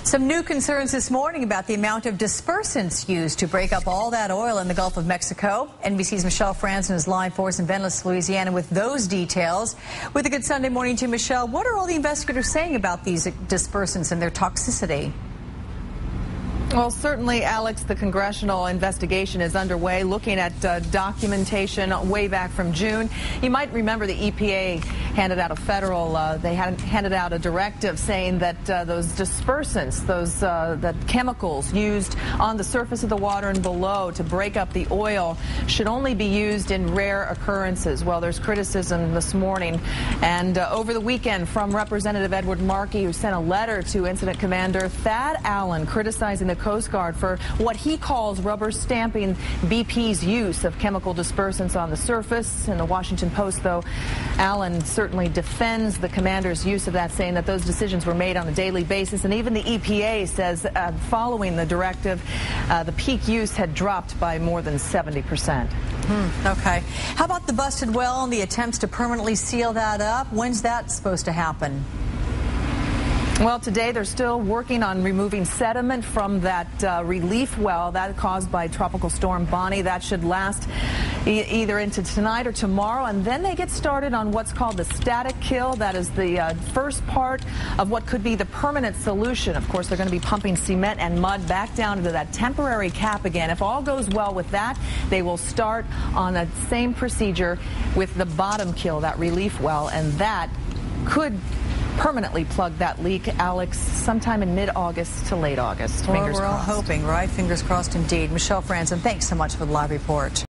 Some new concerns this morning about the amount of dispersants used to break up all that oil in the Gulf of Mexico. NBC's Michelle Franzen is live for us in Venice, Louisiana with those details. With a good Sunday morning to Michelle, what are all the investigators saying about these dispersants and their toxicity? Well, certainly, Alex, the congressional investigation is underway, looking at documentation way back from June. You might remember the EPA handed out a handed out a directive saying that those dispersants, the chemicals used on the surface of the water and below to break up the oil should only be used in rare occurrences. Well, there's criticism this morning and over the weekend from Representative Edward Markey, who sent a letter to Incident Commander Thad Allen criticizing the Coast Guard for what he calls rubber stamping BP's use of chemical dispersants on the surface. In the Washington Post, though, Allen certainly defends the commander's use of that, saying that those decisions were made on a daily basis. And even the EPA says following the directive, the peak use had dropped by more than 70%. Okay. How about the busted well and the attempts to permanently seal that up? When's that supposed to happen? Well, today they're still working on removing sediment from that relief well that caused by Tropical Storm Bonnie. That should last either into tonight or tomorrow, and then they get started on what's called the static kill. That is the first part of what could be the permanent solution. Of course, they're going to be pumping cement and mud back down into that temporary cap again. If all goes well with that, they will start on that same procedure with the bottom kill, that relief well, and that could permanently plug that leak, Alex, sometime in mid-August to late August. Well, we're all hoping, right? Fingers crossed indeed. Michelle Franzen, thanks so much for the live report.